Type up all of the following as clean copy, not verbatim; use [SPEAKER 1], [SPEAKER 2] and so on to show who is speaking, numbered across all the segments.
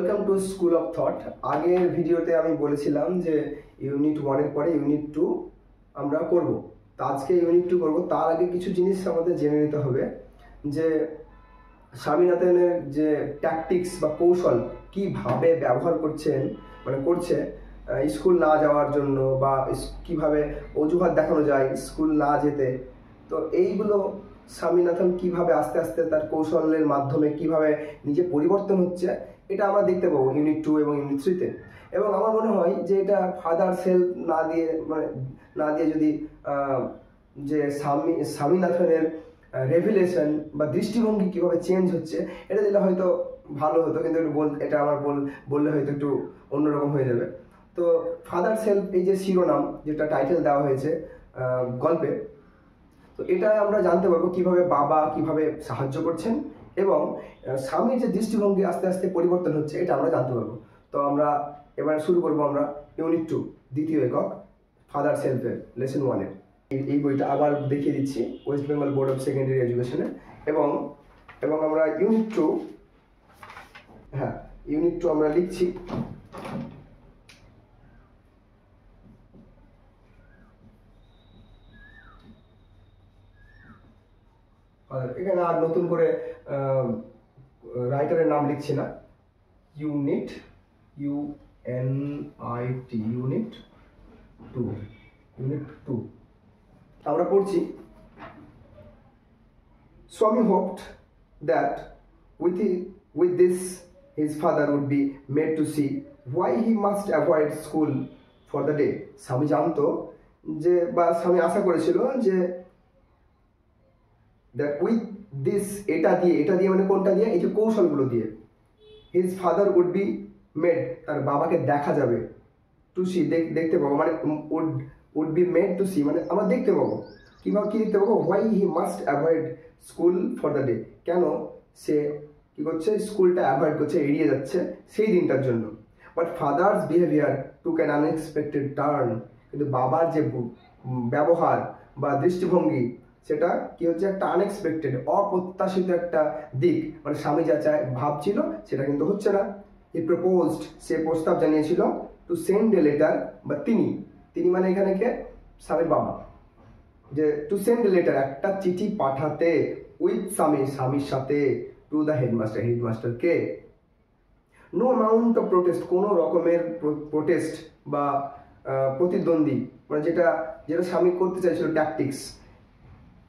[SPEAKER 1] Welcome to school of thought. আগের ভিডিওতে আমি বলেছিলাম যে ইউনিট 1 এর পরে ইউনিট 2 আমরা করব। তো আজকে ইউনিট 2 করব। তার আগে কিছু জিনিস আমাদের জেনে নিতে হবে যে স্বামীনাথনের যে ট্যাকটিক্স বা কৌশল কিভাবে ব্যবহার করছে স্কুল না যাওয়ার জন্য, বা কিভাবে অজুহাত দেখানো যায় স্কুল না যেতে। তো এইগুলো স্বামীনাথন কিভাবে আস্তে আস্তে তার কৌশলের মাধ্যমে কিভাবে নিজে পরিবর্তন হচ্ছে, এটা আমরা দেখতে পাবো ইউনিট 2 এবং ইউনিট 3-তে। এবং আমার মনে হয় যে এটা ফাদার সেলফ না দিয়ে যদি যে স্বামীনাথনের রেভিলেশন বা দৃষ্টিভঙ্গি কিভাবে চেঞ্জ হচ্ছে এটা দিলে হয়তো ভালো হতো, কিন্তু এটা আমার বললে হয়তো একটু অন্যরকম হয়ে যাবে। তো ফাদার সেলফ এই যে শিরোনাম, যেটা টাইটেল দেওয়া হয়েছে গল্পে, তো এটা আমরা জানতে পারবো কিভাবে বাবা কিভাবে সাহায্য করছেন এবং স্বামীর যে দৃষ্টিভঙ্গি আস্তে আস্তে পরিবর্তন হচ্ছে, এটা আমরা জানতে পারবো। তো আমরা এবার শুরু করবো আমরা ইউনিট 2 দ্বিতীয় একক ফাদার সেলফের লেসন 1-এর। এই বইটা আবার দেখিয়ে দিচ্ছি, West Bengal board of secondary এডুকেশনের। এবং আমরা ইউনিট 2 আমরা লিখছি। এখানে আর নতুন করে রাইটারের নাম লিখছি না। ইউনিট ইউনিট 2 আমরা পড়ছি। Swami hoped that with this his father would be made to see why he must avoid school for the day. স্বামী জানতো যে, বা স্বামী আশা করেছিল যে that with this এটা দিয়ে মানে কোনটা দিয়ে, এই যে কৌশলগুলো দিয়ে, his father would be made, তার বাবাকে দেখা যাবে, to see দেখতে পাবো, মানে would be made to see মানে আমরা দেখতে পাবো। কিভাবে কি দেখতে পাবো? why he must avoid school for the day, কেন সে কি করছে, স্কুলটা অ্যাভয়েড করছে, এড়িয়ে যাচ্ছে সেই দিনটার জন্য। But father's behaviour took an unexpected turn, কিন্তু বাবার যে ব্যবহার বা দৃষ্টিভঙ্গি, সেটা কি হচ্ছে, একটা আনএক্সপেক্টেড, অপ্রত্যাশিত একটা দিক। মানে স্বামী যা ভাবছিল সেটা কিন্তু হচ্ছে না। হি প্রপোজড, সে প্রস্তাব জানিয়েছিল, টু সেন্ড এ লেটার, বা তিনি মানে এখানে কে, স্বামীর বাবা, যে টু সেন্ড এ লেটার, একটা চিঠি পাঠাতে, উইথ স্বামীর সাথে, টু দ্য হেডমাস্টারকে। নো অ্যামাউন্ট অফ প্রোটেস্ট, কোনো রকমের প্রোটেস্ট বা প্রতিদ্বন্দ্বী, মানে যেটা স্বামী করতে চাইছিল, ট্যাকটিক্স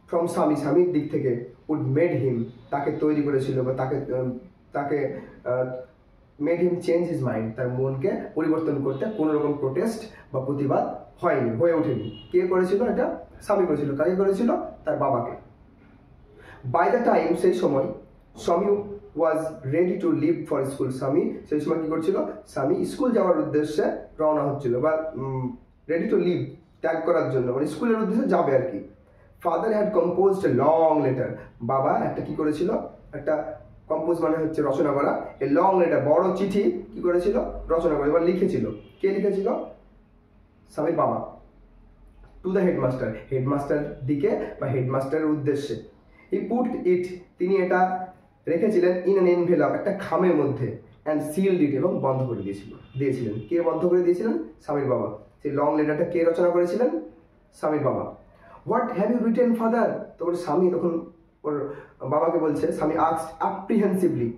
[SPEAKER 1] ফ্রম স্বামীর দিক থেকে, উড মেড হিম, তাকে তৈরি করেছিল, বা তাকে made him change his mind, তার মনকে পরিবর্তন করতে কোনো রকম প্রোটেস্ট বা প্রতিবাদ হয়ে ওঠেনি। কে করেছিল? এটা স্বামী করেছিল। কাকে করেছিল? তার বাবাকে। বাই দ্য টাইম, সেই সময়, Swami was ready to leave for school, Swami সেই সময় কি করছিল, স্বামী স্কুল যাওয়ার উদ্দেশ্যে রওনা হচ্ছিল, বা রেডি টু লিভ, ত্যাগ করার জন্য, মানে স্কুলের উদ্দেশ্যে যাবে আর কি। Father had composed a long letter, বাবা একটা কি করেছিল, একটা কম্পোজ মানে হচ্ছে রচনা করা, এ লং লেটার, বড় চিঠি কি করেছিল, রচনা করে, এবার লিখেছিল। কে লিখেছিল? স্বামীর বাবা। টু দ্য হেডমাস্টার দিকে, বা হেডমাস্টারের উদ্দেশ্যে। হি পুট ইট, তিনি এটা রেখেছিলেন, ইন অ্যান এনভেলপ, একটা খামের মধ্যে, অ্যান্ড সিলড ইট, এবং বন্ধ করে দিয়েছিলেন। কে বন্ধ করে দিয়েছিলেন? স্বামীর বাবা। সেই লং লেটারটা কে রচনা করেছিলেন? স্বামীর বাবা। What have you written father, তখন স্বামী তখন ওর বাবাকে বলছে, স্বামী আস্কড অ্যাপ্রিহেন্সিভলি,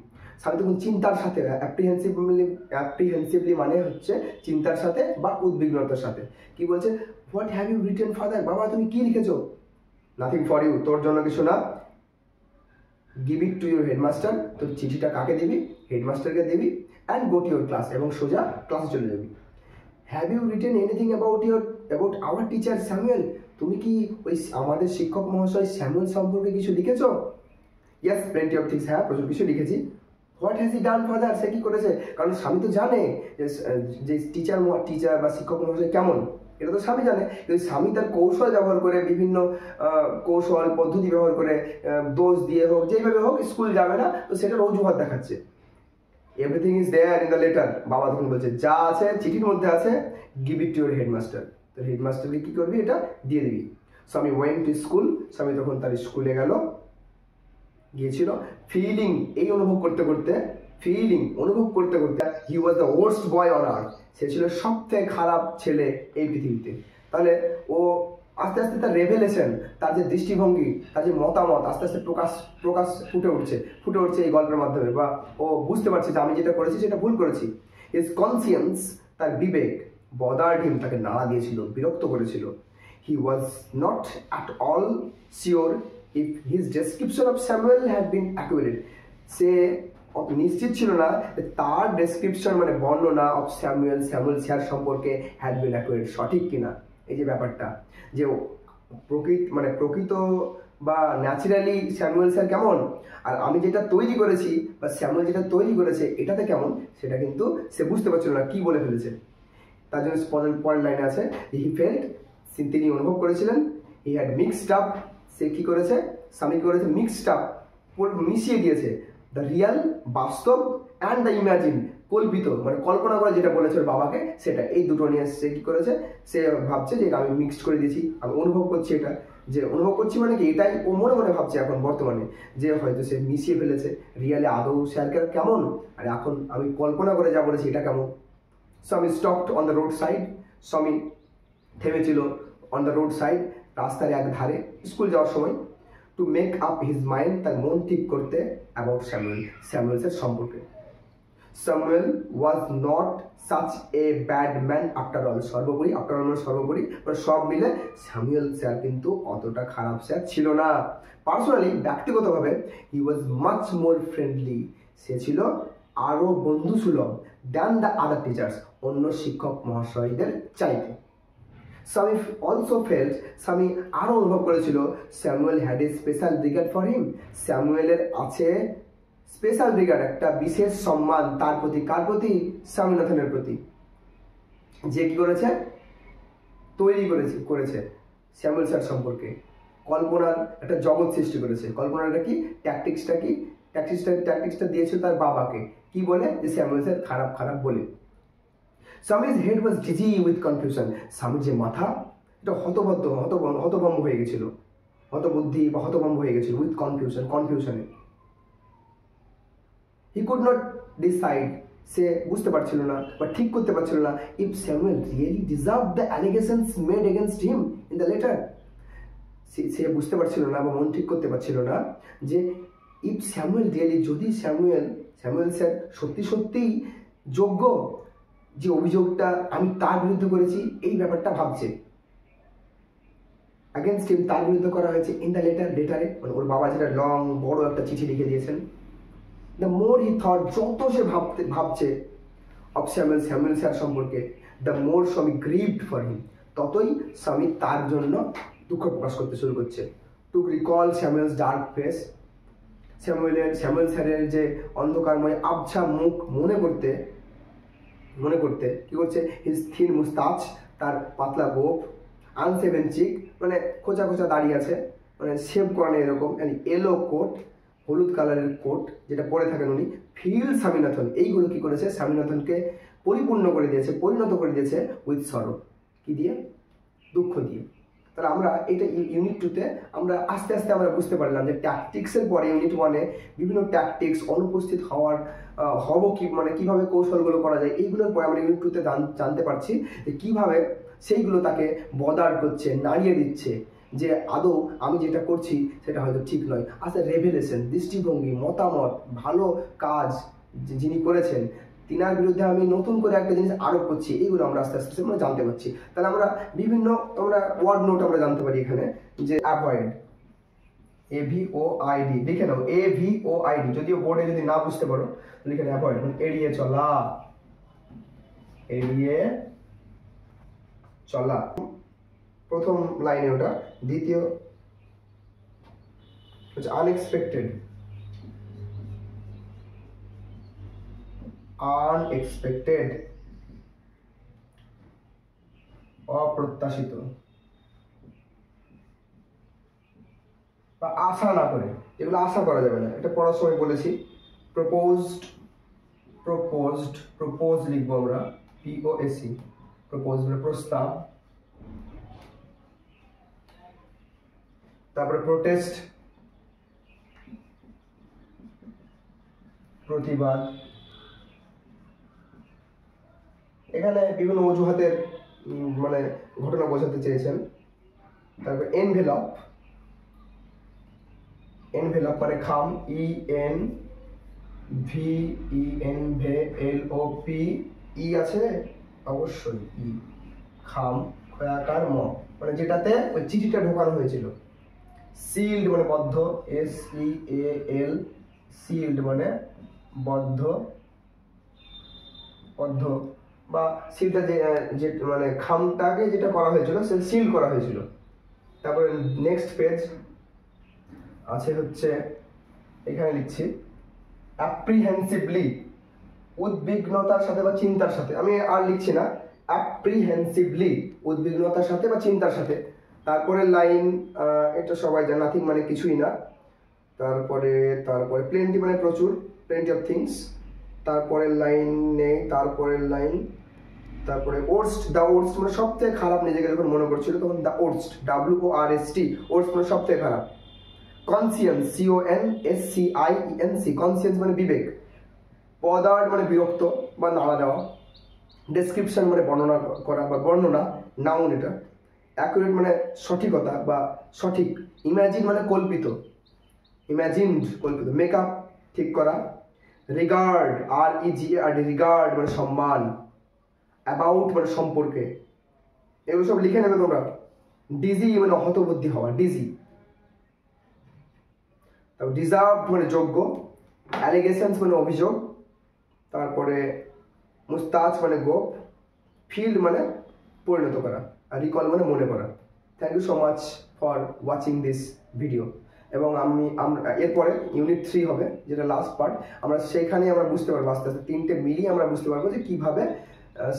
[SPEAKER 1] স্বামী তখন চিন্তার সাথে, অ্যাপ্রিহেন্সিভলি মানে হচ্ছে চিন্তার সাথে বা উদ্বিগ্নতার সাথে, কি বলছে, what have you written father, বাবা তুমি কি লিখেছো? নাথিং ফর ইউ, তোর জন্য কিছু না। Give it to your headmaster, তোর চিঠিটা কাকে দিবি? হেডমাস্টারকে দিবি। And go to your class, এবং সোজা ক্লাসে চলে যাবি। Have you written anything about our teacher Samuel, তুমি কি ওই আমাদের শিক্ষক মহাশয় স্যামুয়েল সম্পর্কে কিছু লিখেছো? ইয়েস, প্লেন্টি অফ থিংস, হ্যাঁ প্রচুর কিছু লিখেছি। What has he done father, সে কি করেছে? কারণ স্বামী তো জানে যে টিচার বা শিক্ষক মহাশয় কেমন, এটা তো স্বামী জানে। কিন্তু স্বামী তার কৌশল ব্যবহার করে, বিভিন্ন কৌশল পদ্ধতি ব্যবহার করে, দোষ দিয়ে হোক, যেভাবে হোক স্কুল যাবে না, তো সেটার অজুহাত দেখাচ্ছে। Everything is there in the letter, বাবা তখন বলছে যা আছে চিঠির মধ্যে আছে, give it to your headmaster, তো হেডমাস্টারকে কি করবি, এটা দিয়ে দিবি। স্বামী ওয়েন্ট টু স্কুল, স্বামী তখন তার স্কুলে গিয়েছিল। ফিলিং, এই অনুভব করতে করতে, ফিলিং, অনুভব করতে করতে, he was the worst boy on earth, সে ছিল সবথেকে খারাপ ছেলে এই পৃথিবীতে। তাহলে ও আস্তে আস্তে তার রেভেলেশন, তার যে দৃষ্টিভঙ্গি, তার যে মতামত আস্তে আস্তে প্রকাশ ফুটে উঠছে এই গল্পের মাধ্যমে, বা ও বুঝতে পারছে যে আমি যেটা করেছি সেটা ভুল করেছি। হিজ কনসিয়েন্স, তার বিবেক, বদার্ড হিম, তাকে নাড়া দিয়েছিল, বিরক্ত করেছিল। He was not at all sure if his description of Samuel had been accurate, সে নিশ্চিত ছিল না তার ডেসক্রিপশন মানে বর্ণনা অফ স্যামুয়েল স্যার সম্পর্কে হ্যাড বিন অ্যাকুরেট, সঠিক কিনা। এই যে ব্যাপারটা যে প্রকৃত বা ন্যাচারালি স্যামুয়েল স্যার কেমন, আর আমি যেটা তৈরি করেছি বা স্যামুয়েল যেটা তৈরি করেছে এটাতে কেমন, সেটা কিন্তু সে বুঝতে পারছিল না কি বলে ফেলেছে। তার জন্য পরের লাইনে আছে, হি ফেল্ট, তিনি অনুভব করেছিলেন, হি হ্যাড মিক্সড আপ, সে কি করেছে, স্বামী করেছে মিক্সড আপ, মিশিয়ে দিয়েছে, দ্য রিয়াল, বাস্তব, অ্যান্ড দ্য ইমাজিন, কল্পিত মানে কল্পনা করে যেটা বলেছে ওর বাবাকে সেটা, এই দুটো নিয়ে সে কি করেছে, সে ভাবছে যে আমি মিক্সড করে দিয়েছি, আমি অনুভব করছি এটা, যে অনুভব করছি মানে কি, এটাই ও মনে মনে ভাবছে এখন বর্তমানে, যে হয়তো সে মিশিয়ে ফেলেছে রিয়ালে আদৌ স্যারকে কেমন, আর এখন আমি কল্পনা করে যা বলেছি এটা কেমন। স্বামী stopped on the road side, স্বামী থেমেছিল অন দ্য রোড সাইড, রাস্তার এক ধারে, স্কুল যাওয়ার সময়, to make up his mind, তার মন ঠিক করতে, অ্যাবাউট স্যামুয়েলসের সম্পর্কে। Samuel was not such a bad man after all, সর্বোপরি মানে সব মিলে স্যামুয়েল স্যার কিন্তু অতটা খারাপ স্যার ছিল না। পার্সোনালি, ব্যক্তিগতভাবে, হি ওয়াজ মাচ মোর ফ্রেন্ডলি, সে ছিল আরও বন্ধুসুলভ, দ্যান দ্য আদার টিচার্স, অন্য শিক্ষক মহাশয়দের চাইতে। স্বামী অলসো ফেল্ট, স্বামী আরও অনুভব করেছিল, Samuel had a special regard for him, স্যামুয়েলের আছে স্পেশাল রিগার্ড, একটা বিশেষ সম্মান তার প্রতি, কার প্রতি, স্বামীনাথনের প্রতি, যে কি করেছে, তৈরি করেছে স্যামুয়েল স্যার সম্পর্কে, কল্পনার একটা জগৎ সৃষ্টি করেছে। কল্পনাটা কি, ট্যাকটিক্সটা দিয়েছিল তার বাবাকে, কি বলে, যে স্যামুয়েল স্যার খারাপ বলে। স্বামীর head was dizzy with confusion, স্বামীর যে মাথা এটা হতভম্ব হয়ে গেছিল, হতবুদ্ধি বা হতভম্ব হয়ে গেছিল, উইথ কনফিউশনে। হি কুড নট ডিসাইড, সে বুঝতে পারছিল না বা ঠিক করতে পারছিল না, if Samuel really deserve the allegations made against him in the letter, সে বুঝতে পারছিল না বা মন ঠিক করতে পারছিল না যে ইফ স্যামুয়েল রিয়েলি, যদি স্যামুয়েল স্যার সত্যিই যোগ্য, যে অভিযোগটা আমি তার বিরুদ্ধে করেছি এই ব্যাপারটা ভাবছে, অ্যাগেনস্ট হিম, তার বিরুদ্ধে করা হয়েছে, ইন দ্য লেটারে মানে ওর বাবা যেটা লং বড় একটা চিঠি লিখে দিয়েছেন। দ্য মোর হি থট, যত সে ভাবছে অফ স্যামুয়েল স্যার সম্পর্কে, দ্য মোর স্বামী গ্রিভড ফর হিম, ততই স্বামী তার জন্য দুঃখ প্রকাশ করতে শুরু করছে। To recall Samuel's dark face, Samuel স্যারের যে অন্ধকারময় আবছা মুখ মনে করতে কি করছে, হিজ থিন মুস্তাচ, তার পাতলা গোপ, আনসেভেন চিক মানে খোঁচা দাড়ি আছে, মানে শেভ করানো এরকম, এলো কোট, হলুদ কালারের কোট যেটা পরে থাকেন উনি, ফিল স্বামীনাথন, এইগুলো কি করেছে, স্বামীনাথনকে পরিপূর্ণ করে দিয়েছে, পরিণত করে দিয়েছে উইথ সরো, কি দিয়ে, দুঃখ দিয়ে। তাহলে আমরা এটা ইউনিট 2-তে আমরা আস্তে আস্তে আমরা বুঝতে পারলাম যে ট্যাকটিক্সের পরে ইউনিট 1-এ বিভিন্ন ট্যাকটিক্স, অনুপস্থিত হব কি মানে কিভাবে কৌশলগুলো করা যায়, এইগুলোর পরে আমরা ইউনিট 2-তে জানতে পারছি যে কিভাবে সেইগুলো তাকে বদার করছে, নাড়িয়ে দিচ্ছে, যে আদৌ আমি যেটা করছি সেটা হয়তো ঠিক নয়। আচ্ছা, রেভেলেশন, দৃষ্টিভঙ্গি, মতামত, ভালো কাজ যিনি করেছেন তিনার বিরুদ্ধে আমি নতুন করে একটা জিনিস আরোপ করছি, এইগুলো আমরা আস্তে আস্তে আমরা জানতে পারছি। তাহলে আমরা বিভিন্ন ওয়ার্ড নোট আমরা জানতে পারি এখানে, যে অ্যাভয়েড, AVOID লিখে নাও, AVOID, যদিও বোর্ডে যদি না বুঝতে পারো লিখে নাও, অ্যাভয়েড মানে এড়িয়ে চলা, প্রথম লাইনে ওটা, দ্বিতীয় হচ্ছে আনএক্সপেক্টেড, অপ্রত্যাশিত বা আশা না করে, এগুলো আশা করা যাবে না, এটা পড়ার সময় বলেছি। প্রপোজ লিখবো আমরা, POSE, প্রপোজ মানে প্রস্তাব, তারপরে প্রোটেস্ট, প্রতিবাদ। এখানে বিভিন্ন অজুহাতের মানে ঘটনা বোঝাতে চেয়েছেন। তারপর এনভেলপ, এনভেলপ মানে খাম, ENVENVELOP, ই আছে অবশ্যই, ই, খাম খয়াকার ম, মানে যেটাতে ওই চিঠিটা ঢোকানো হয়েছিল। সিল্ড মানে বদ্ধ, SEAL, সিল্ড মানে বদ্ধ, বদ্ধ বা সিলটা যে মানে খামটাকে যেটা করা হয়েছিল সে সিল করা হয়েছিল। তারপরে নেক্সট পেজ আছে হচ্ছে, এখানে লিখছি অ্যাপ্রিহেন্সিভলি, উদ্বিগ্নতার সাথে বা চিন্তার সাথে, আমি আর লিখছি না, অ্যাপ্রিহেন্সিভলি উদ্বিগ্নতার সাথে বা চিন্তার সাথে। তারপরে লাইন, এটা সবাই জানে, নাথিং মানে কিছুই না। তারপরে তারপরে প্লেন্টি মানে প্রচুর, প্লেন্টি অফ থিংস। তারপরের লাইন নেই, তারপরের লাইন। তারপরে ওর্স্ট, দ্য ওর্স্ট মানে সব থেকে খারাপ, নিজেকে যখন মনে করছিল তখন দ্য ওর্স্ট, WORST, ওর্স্ট মানে সব থেকে খারাপ। কনসিয়েন্স, CONSCIENC, কনসিয়েন্স মানে বিবেক। পদার্ড মানে বিরক্ত বা নাড়া দেওয়া। ডেসক্রিপশন মানে বর্ণনা করা বা বর্ণনা, নাউন এটা। অ্যাকুরেট মানে সঠিকতা বা সঠিক। ইমাজিন মানে কল্পিত, ইমাজিনড কল্পিত। মেকআপ ঠিক করা। রিগার্ড, REGARD, রিগার্ড মানে সম্মান। অ্যাবাউট মানে সম্পর্কে। এগুলো সব লিখে নেবে তোমরা। ডিজি মানে হতবুদ্ধি হওয়া, ডিজি। তারপর ডিজার্ভ মানে যোগ্য। অ্যালিগেশনস মানে অভিযোগ। তারপরে মুস্তাজ মানে গোপ। ফিল্ড মানে পরিণত করা। আর রিকল মানে মনে করা। Thank you so much for watching this video. এবং আমরা এরপরে ইউনিট 3 হবে, যেটা লাস্ট পার্ট। আমরা সেখানে আমরা বুঝতে পারবো আস্তে আস্তে, তিনটে মিলিয়ে আমরা বুঝতে পারবো যে কীভাবে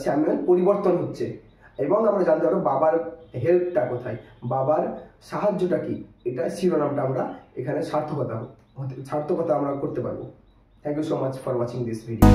[SPEAKER 1] স্যামুয়েল পরিবর্তন হচ্ছে। এবং আমরা জানতে পারবো বাবার হেল্পটা কোথায়, বাবার সাহায্যটা কি। এটা শিরোনামটা আমরা এখানে সার্থকতা আমরা করতে পারবো। Thank you so much for watching this video.